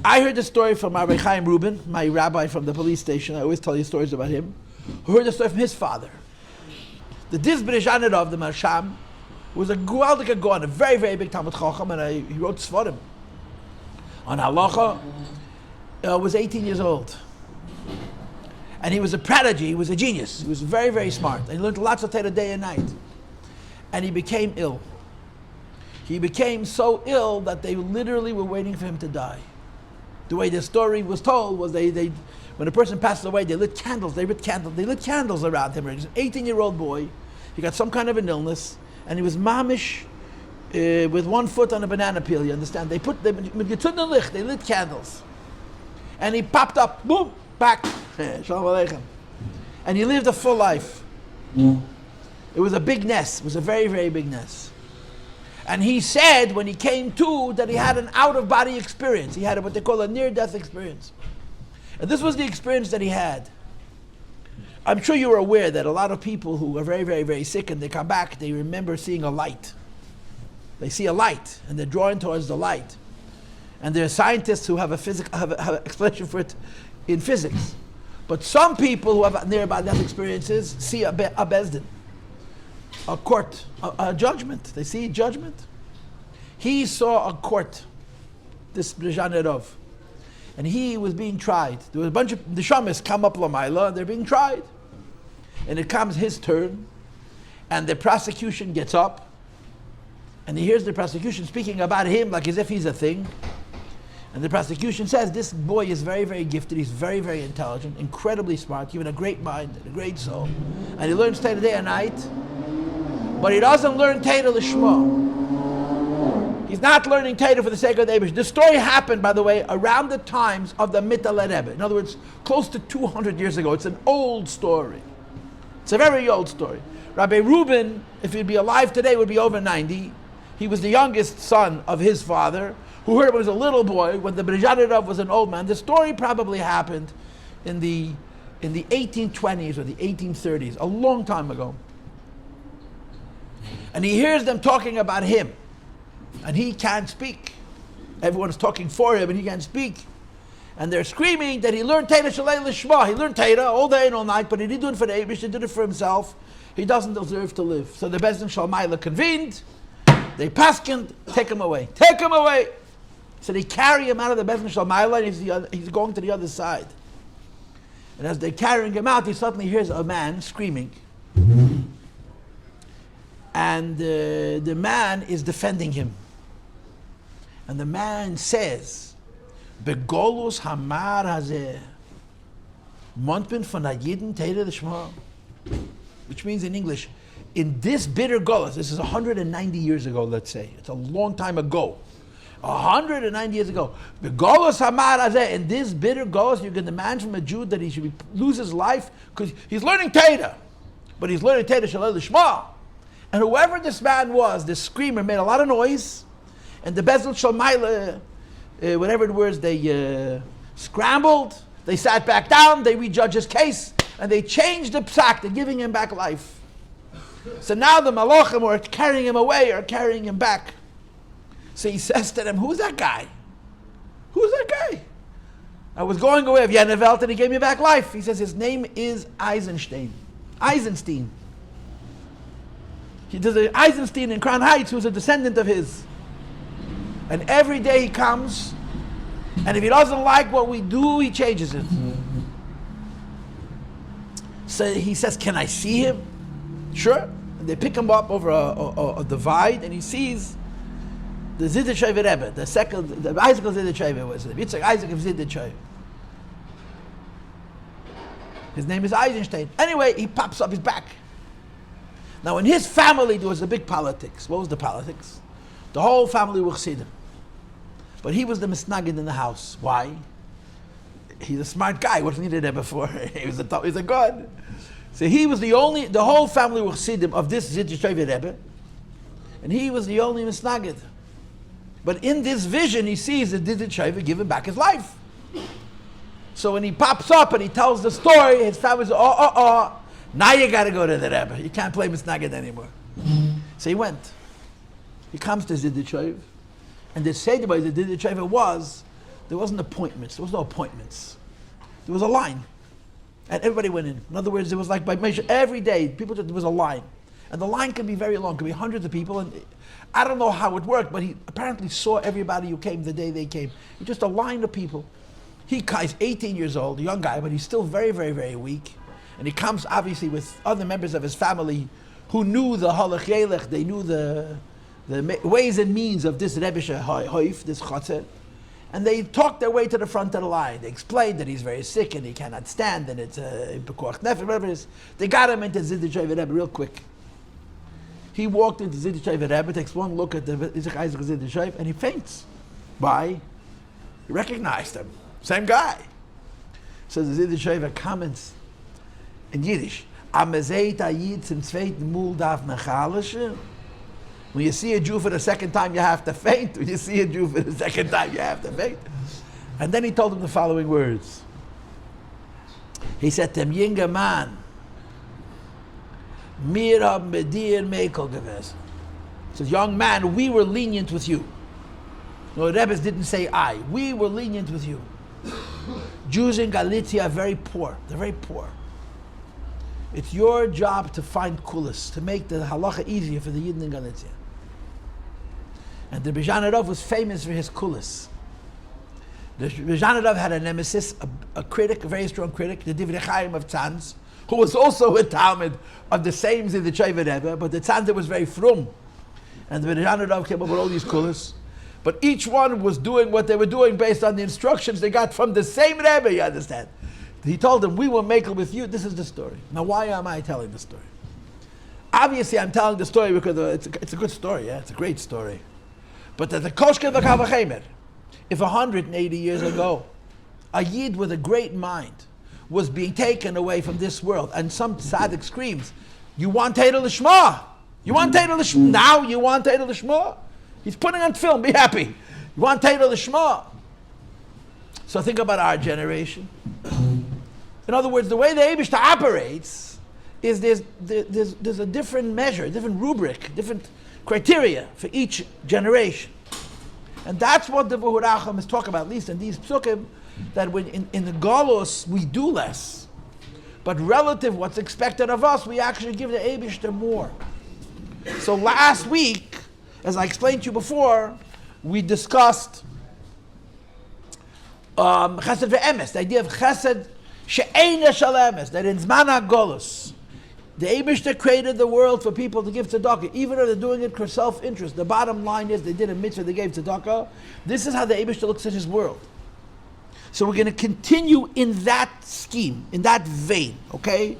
I heard the story from Rabbi Chaim Rubin, my rabbi from the police station. I always tell you stories about him. Who heard the story from his father. The Dizbrij of the Machon was a Gualdik Gaon, a very, very big Talmud Chacham, and he wrote Sfarim on halacha. Was 18 years old. And he was a prodigy, he was a genius. He was very, very smart. And he learned lots of Torah day and night. And he became ill. He became so ill that they literally were waiting for him to die. The way the story was told was they when a person passed away, they lit candles around him. He was an 18-year-old boy. He got some kind of an illness, and he was mamish with one foot on a banana peel, you understand? They lit candles. And he popped up, boom, back. Shalom Aleichem. And he lived a full life. It was a big nest. It was a very, very big nest. And he said when he came to that he had an out-of-body experience. He had what they call a near-death experience. And this was the experience that he had. I'm sure you are aware that a lot of people who are very, very, very sick and they come back, they remember seeing a light. They see a light and they're drawn towards the light. And there are scientists who have have an explanation for it in physics. But some people who have near-death experiences see a bezdin, a court, a judgment. They see judgment. He saw a court, this Brejanerov, and he was being tried. There was a bunch of neshamas come up Lamaila, and they're being tried. And it comes his turn, and the prosecution gets up, and he hears the prosecution speaking about him like as if he's a thing. And the prosecution says, this boy is very, very gifted, he's very, very intelligent, incredibly smart, given a great mind, a great soul. And he learns Torah day and night, but he doesn't learn Torah Lishma. He's not learning Torah for the sake of the Eibush. The story happened, by the way, around the times of the Mittel Rebbe. In other words, close to 200 years ago. It's an old story. It's a very old story. Rabbi Reuben, if he'd be alive today, would be over 90. He was the youngest son of his father, who heard it when he was a little boy, when the Brejanerov was an old man. The story probably happened in the 1820s or the 1830s, a long time ago. And he hears them talking about him, and he can't speak. Everyone's talking for him, and he can't speak. And they're screaming that he learned Torah Shalei Lishma. He learned Torah all day and all night, but he didn't do it for the Eibush, he did it for himself. He doesn't deserve to live. So the Beis Rivka convened, they paskined, take him away. Take him away! So they carry him out of the Beis Rivka, and he's going to the other side. And as they're carrying him out, he suddenly hears a man screaming. And the man is defending him. And the man says, Begolus hamar hazeh, montben von a Yidden Torah Lishma, which means in English, in this bitter golus, this is 190 years ago, let's say. It's a long time ago. 190 years ago. The golus hamar hazeh, in this bitter golus, you can demand from a Jew that he should lose his life because he's learning Torah. But he's learning Torah Shalei Lishma. And whoever this man was, this screamer, made a lot of noise. And the Beis Rivka, whatever the words, they scrambled. They sat back down. They rejudged his case. And they changed the psak. They're giving him back life. So now the malachim who are carrying him away are carrying him back. So he says to them, who's that guy? Who's that guy? I was going away of Yenevelt and he gave me back life. He says his name is Eisenstein. Eisenstein. There's an Eisenstein in Crown Heights who's a descendant of his. And every day he comes, and if he doesn't like what we do, he changes it. So he says, can I see him? Sure. And they pick him up over a divide, and he sees the Ziddishev Rebbe, the Isaac of Ziddishev was it. It's like Isaac of Ziddishev. His name is Eisenstein. Anyway, he pops up his back. Now, in his family, there was a big politics. What was the politics? The whole family were Chassidim. But he was the misnagid in the house. Why? He's a smart guy. What needed it before? He's a god. So he was the whole family were Chassidim of this Ziddishev Rebbe. And he was the only misnagid. But in this vision, he sees that Ziddishev give him back his life. So when he pops up and he tells the story, his family says, now you got to go to the Rebbe. You can't play misnagid anymore. So he went. He comes to Ziddishev, and the Seder by the Ziddishev was There wasn't appointments. There was no appointments. There was a line. And everybody went in. In other words, it was like by measure, every day, there was a line. And the line could be very long, could be hundreds of people. And I don't know how it worked, but he apparently saw everybody who came the day they came. It was just a line of people. He's 18 years old, a young guy, but he's still very, very, very weak. And he comes obviously with other members of his family who knew the halach yelech, they knew the ways and means of this rebbe hoif, this chotzer. And they talked their way to the front of the line. They explained that he's very sick and he cannot stand and it's a pekuach nefesh, whatever it is. They got him into Zidish Rebbe real quick. He walked into Zidish Rebbe, takes one look at the Zidish Rebbe, and he faints. Why? He recognized him. Same guy. So the Zidish Rebbe comments in Yiddish, Amezeit ayid zum zweiten Mul darf mechalische. When you see a Jew for the second time, you have to faint. When you see a Jew for the second time, you have to faint. And then he told him the following words. He said to him, Yinger man, mir haben mit dir mekel gewesen. He says, young man, we were lenient with you. No, the Rebbes didn't say I. We were lenient with you. Jews in Galicia are very poor. They're very poor. It's your job to find kulas, to make the halacha easier for the Yidden in Galicia. And the Bejanarov was famous for his kulas. The Bejanarov had a nemesis, a critic, a very strong critic, the Divrei Chaim of Tzanz, who was also a Talmud of the same Zidichai Rebbe, but the Tzanz was very frum. And the Bejanarov came up with all these kulas. But each one was doing what they were doing based on the instructions they got from the same Rebbe, you understand? He told them, we will make it with you. This is the story. Now, why am I telling the story? Obviously, I'm telling the story because it's a good story, yeah? It's a great story. But the Koshke v'Kavachemer, if 180 years ago, a Yid with a great mind was being taken away from this world, and some tzaddik screams, you want Teda L'Shma? You want Teda L'Shma? Now you want Teda L'Shma? He's putting on film, be happy. You want Teda L'Shma? So think about our generation. In other words, the way the Eibishter operates is there's a different measure, different rubric, different criteria for each generation. And that's what the V'huracham is talking about, at least in these psukim, that when in the Galus we do less. But relative what's expected of us, we actually give the Eibishter more. So last week, as I explained to you before, we discussed chesed ve'emes, the idea of chesed she'eina shalemes, that in Zman HaGolus, the Eibishter created the world for people to give tzedakah, even though they're doing it for self-interest. The bottom line is they did a mitzvah, they gave tzedakah. This is how the Eibishter looks at his world. So we're going to continue in that scheme, in that vein, okay?